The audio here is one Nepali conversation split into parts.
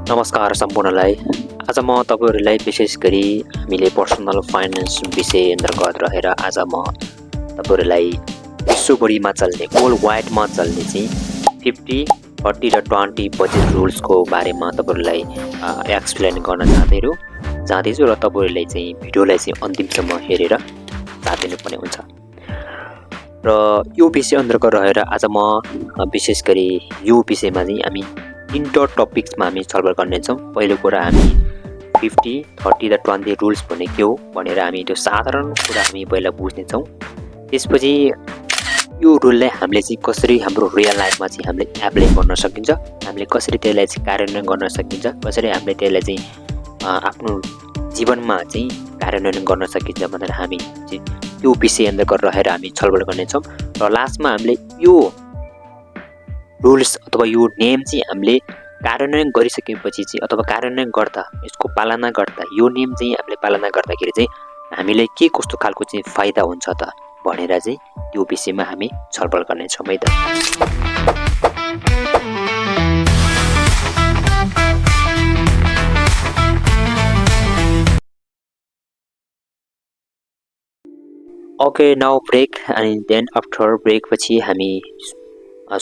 नमस्कार सम्पूर्णलाई। आज म तपाईहरुलाई विशेष गरी हामीले पर्सनल फाइनान्स विषय अन्तर्गत रहेर आज म तपाईहरुलाई विश्वभरिमा चल्ने वर्ल्ड वाइडमा चल्ने चाहिँ 50, 40 र 20 बजेट रुल्सको बारेमा तपाईहरुलाई एक्सप्लेन गर्न चाहदैछु र तपाईहरुले चाहिँ भिडियोलाई चाहिँ अन्तिमसम्म हेरेर साथ दिनुपर्ने हुन्छ। र यो विषय अन्तर्गत रहेर आज म विशेष गरी यो विषयमा चाहिँ हामी तीनटा टपिक्समा हामी छलफल गर्नेछौँ। पहिलो कुरा हामी 50, 30 र 20 रुल्स भने के हो भनेर हामी त्यो साधारण कुरा हामी पहिला बुझ्नेछौँ। त्यसपछि यो रुललाई हामीले चाहिँ कसरी हाम्रो रियल लाइफमा चाहिँ हामीले एप्लाई गर्न सकिन्छ, हामीले कसरी त्यसलाई चाहिँ कार्यान्वयन गर्न सकिन्छ, कसरी हामीले त्यसलाई चाहिँ आफ्नो जीवनमा चाहिँ कार्यान्वयन गर्न सकिन्छ भनेर हामी चाहिँ त्यो विषय अन्तर्गत रहेर हामी छलफल गर्नेछौँ। र लास्टमा हामीले यो रुल्स अथवा यो नियम चाहिँ हामीले कार्यान्वयन गरिसकेपछि चाहिँ अथवा कार्यान्वयन गर्दा यसको पालना गर्दा यो नियम चाहिँ हामीले पालना गर्दाखेरि चाहिँ हामीले के कस्तो खालको चाहिँ फाइदा हुन्छ त भनेर चाहिँ त्यो विषयमा हामी छलफल गर्नेछौँ है त। Okay, now break and then after break पछि हामी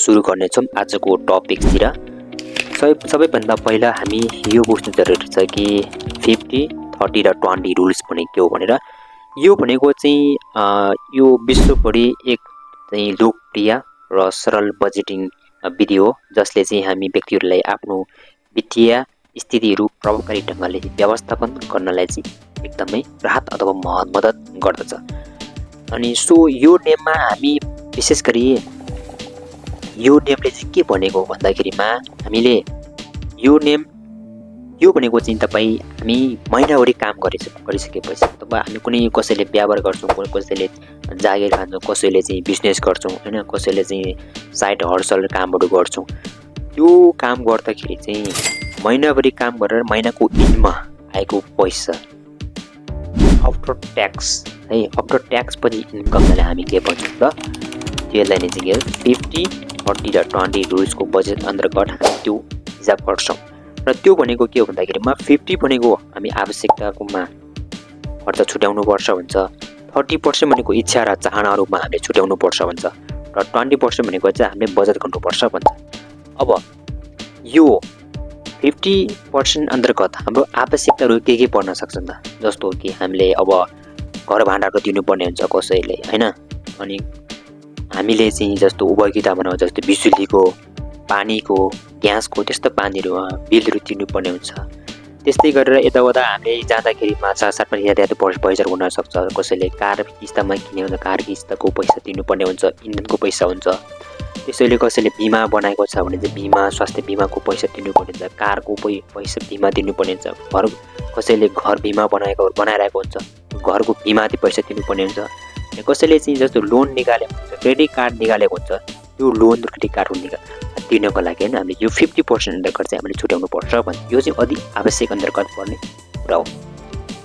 सुरु गर्नेछौँ आजको टपिकतिर। सबैभन्दा पहिला हामी यो बुझ्नु जरुरी छ कि 50, 30 र 20 रुल्स भने के हो भनेर। यो भनेको चाहिँ यो विश्वभरि एक चाहिँ लोकप्रिय र सरल बजेटिङ विधि हो जसले चाहिँ हामी व्यक्तिहरूलाई आफ्नो वित्तीय स्थितिहरू प्रभावकारी ढङ्गले व्यवस्थापन गर्नलाई चाहिँ एकदमै राहत अथवा मद्दत गर्दछ। अनि सो यो नियममा हामी विशेष गरी यो नियमले चाहिँ के भनेको भन्दाखेरिमा हामीले यो भनेको चाहिँ हामी महिनाभरि काम गरिसकेपछि अथवा हामी कुनै कसैले व्यापार गर्छौँ, कसैले जागिर खान्छौँ, कसैले चाहिँ बिजनेस गर्छौँ हैन, कसैले चाहिँ साइड हर्सल कामहरू गर्छौँ। त्यो काम गर्दाखेरि चाहिँ महिनाभरि काम गरेर महिनाको इन्डमा आएको पैसा आफ्टर ट्याक्स है, आफ्टर ट्याक्स पछि इन्कमलाई हामी के भन्छौँ त, त्यसलाई नै चाहिँ 50, 40 र 20 रुल्सको बजेट अन्तर्गत हामी त्यो हिसाब गर्छौँ। र त्यो भनेको के हो भन्दाखेरिमा 50 भनेको हामी आवश्यकताकोमा खर्च छुट्याउनु पर्छ भन्छ, 30% भनेको इच्छा र चाहनाहरूमा हामीले छुट्याउनु पर्छ भन्छ, र 20% भनेको चाहिँ हामीले बजेट गर्नुपर्छ भन्छ। अब यो 50% अन्तर्गत हाम्रो आवश्यकताहरू के पर्न सक्छन् त, जस्तो कि हामीले अब घर भाडाको दिनुपर्ने हुन्छ कसैले हैन, अनि हामीले चाहिँ जस्तो उपभोक्ता भनौँ जस्तो बिजुलीको, पानीको, ग्यासको त्यस्तो पानीहरू बिलहरू तिर्नुपर्ने हुन्छ। त्यस्तै गरेर यताउता हामीले जाँदाखेरिमा साथसाथमा यातायात पैसा हुन सक्छ, कसैले कार किस्तामा किन्यो भने कार किस्ताको पैसा तिर्नुपर्ने हुन्छ, इन्धनको पैसा हुन्छ। त्यसैले कसैले बिमा बनाएको छ भने चाहिँ बिमा, स्वास्थ्य बिमाको पैसा तिर्नुपर्ने हुन्छ, कारको पैसा बिमा तिर्नुपर्ने हुन्छ, कसैले घर बिमा बनाइरहेको हुन्छ, घरको बिमाथि पैसा तिर्नुपर्ने हुन्छ। कसैले चाहिँ जस्तो लोन निकालेको हुन्छ, क्रेडिट कार्ड निकालेको हुन्छ, त्यो लोन र क्रेडिट कार्ड तिर्नको लागि होइन हामीले यो 50% अन्तर्गत चाहिँ हामीले छुट्याउनु पर्छ भने यो चाहिँ अति आवश्यक अन्तर्गत पर्ने कुरा हो।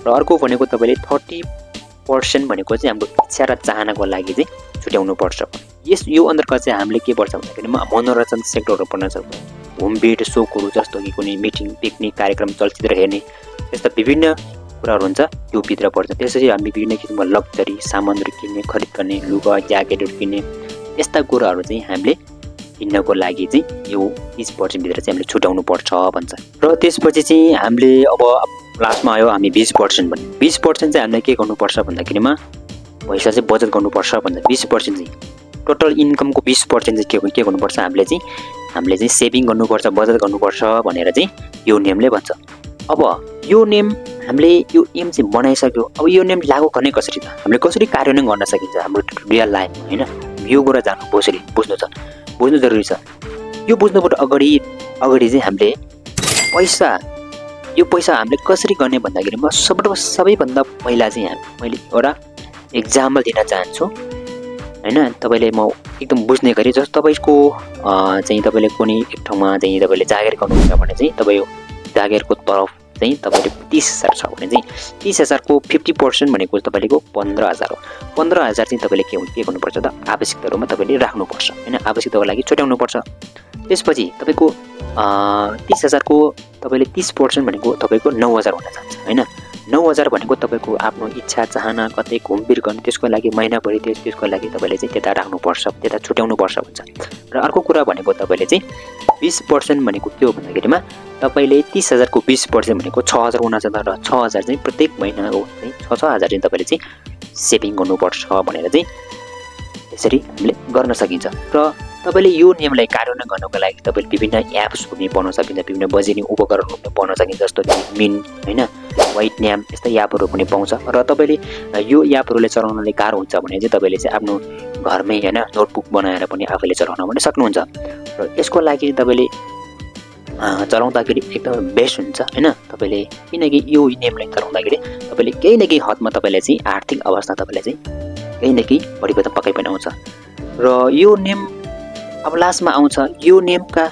र अर्को भनेको तपाईँले 30% भनेको चाहिँ हाम्रो इच्छा र चाहनाको लागि चाहिँ छुट्याउनु पर्छ। यो अन्तर्गत चाहिँ हामीले के पर्छ भन्दाखेरि मनोरञ्जन सेक्टरहरू पर्न सक्छ, होम बेड सोकहरू जस्तो कि कुनै मिटिङ, पिकनिक, कार्यक्रम, चलचित्र हेर्ने यस्ता विभिन्न कुराहरू हुन्छ त्यो भित्र पर्छ। त्यसरी हामी विभिन्न किसिमको लग्जरी सामानहरू किन्ने, खरिद गर्ने, लुगा ज्याकेटहरू किन्ने यस्ता कुराहरू चाहिँ हामीले किन्नको लागि चाहिँ यो 30% भित्र चाहिँ हामीले छुट्याउनु पर्छ भन्छ। र त्यसपछि चाहिँ हामीले अब लास्टमा आयो हामी 20% भन्ने। 20% चाहिँ हामीले के गर्नुपर्छ भन्दाखेरिमा पैसा चाहिँ बचत गर्नुपर्छ भन्छ। 20% चाहिँ टोटल इन्कमको 20% चाहिँ के गर्नुपर्छ हामीले चाहिँ सेभिङ गर्नुपर्छ, बचत गर्नुपर्छ भनेर चाहिँ यो नियमले भन्छ। अब यो नियम हामीले यो नियम चाहिँ बनाइसक्यो, अब यो नियम लागू गर्ने कसरी त, हामीले कसरी कार्यान्वयन गर्न सकिन्छ हाम्रो रियल लाइफमा हैन, यो कुरा बुझ्नु जरुरी छ। यो बुझ्नुबाट अगाडि चाहिँ हामीले यो पैसा हामीले कसरी गर्ने भन्दाखेरिमा सबैभन्दा पहिला चाहिँ मैले एउटा एक्जाम्पल दिन चाहन्छु हैन। तपाईले म एकदम बुझ्ने गरी जस्तो तपाईको चाहिँ तपाईले कुनै एक ठाउँमा चाहिँ तपाईले जागिर गर्नुहुन्छ भने चाहिँ तपाईको जागिरको तरफ चाहिँ तपाईले 30,000 छ भने चाहिँ 30,000 को 50% भनेको तपाईको 15,000 हो। 15,000 चाहिँ तपाईले के गर्नुपर्छ त आवश्यकताहरुमा तपाईले राख्नुपर्छ हैन, आवश्यकताको लागि छुट्याउनु पर्छ। त्यसपछि तपाईँको 30,000 को तपाईँले 30% भनेको तपाईँको 9,000 हुन जान्छ हैन। 9,000 भनेको तपाईँको आफ्नो इच्छा चाहना कतै घुमफिर गर्ने त्यसको लागि महिनाभरि त्यसको लागि तपाईँले चाहिँ त्यता राख्नुपर्छ, त्यता छुट्याउनुपर्छ हुन्छ। र अर्को कुरा भनेको तपाईँले चाहिँ 20% भनेको के हो भन्दाखेरिमा तपाईँले 30,000 को 20% भनेको 6,000 हुन जान्छ र 6,000 चाहिँ प्रत्येक महिनाको चाहिँ 6,000 चाहिँ तपाईँले चाहिँ सेभिङ गर्नुपर्छ भनेर चाहिँ यसरी हामीले गर्न सकिन्छ। र तपाईँले यो नियमलाई कार्यान्वयन गर्नको लागि तपाईँले विभिन्न एप्स पनि बनाउन सकिन्छ, विभिन्न बजेटिङ उपकरणहरू पनि बनाउन सकिन्छ, जस्तो कि मिन हैन, वाइट न्याम यस्ता एपहरू पनि पाउँछ। र तपाईँले यो एपहरूले चलाउनले गाह्रो हुन्छ भने चाहिँ तपाईँले चाहिँ आफ्नो घरमै हैन नोटबुक बनाएर पनि आफैले चलाउन पनि सक्नुहुन्छ। र यसको लागि तपाईँले चलाउँदाखेरि एकदमै बेस्ट हुन्छ हैन। तपाईँले किनकि यो नियमलाई चलाउँदाखेरि तपाईँले केही न केही हदमा तपाईँले चाहिँ आर्थिक अवस्था तपाईँले चाहिँ केही न केही परिवर्तन पक्कै पनि आउँछ। र यो नियम अब लास्टमा आउँछ, यो नियमका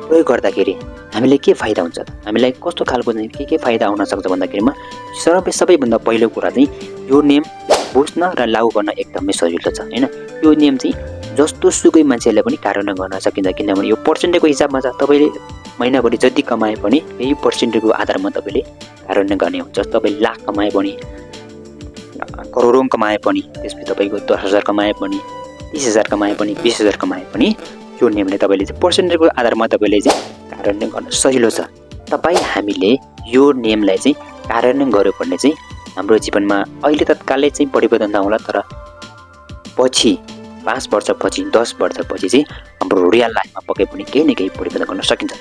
प्रयोग गर्दाखेरि हामीलाई के फाइदा हुन्छ, हामीलाई कस्तो खालको चाहिँ के फाइदा आउन सक्छ भन्दाखेरिमा सबैभन्दा पहिलो कुरा चाहिँ यो नियम बुझ्न र लागू गर्न एकदमै सजिलो छ हैन। यो नियम चाहिँ जस्तो सुकै मान्छेले पनि कार्यान्वयन गर्न सकिन्छ, किनभने यो पर्सेन्टेजको हिसाबमा छ। तपाईँले महिनाभरि जति कमाए पनि यही पर्सेन्टेजको आधारमा तपाईँले कार्यान्वयन गर्ने हुन्छ। तपाईँले लाख कमाए पनि, करोडौँ कमाए पनि, त्यसपछि तपाईँको 10,000 कमाए पनि, 30,000 कमाए पनि, 20,000 कमाए पनि यो नियमले तपाईँले चाहिँ पर्सेन्टेजको आधारमा तपाईँले चाहिँ कार्यान्वयन गर्न सजिलो छ। हामीले यो नियमलाई चाहिँ कार्यान्वयन गर्यो भने चाहिँ हाम्रो जीवनमा अहिले तत्कालै चाहिँ परिवर्तन नहोला, तर पछि 5 वर्षपछि 10 वर्षपछि चाहिँ हाम्रो रियल लाइफमा पक्कै पनि केही न केही परिवर्तन गर्न सकिन्छ।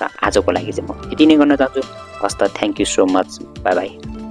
र आजको लागि चाहिँ म यति नै गर्न चाहन्छु। हस् त, thank you so much, by by.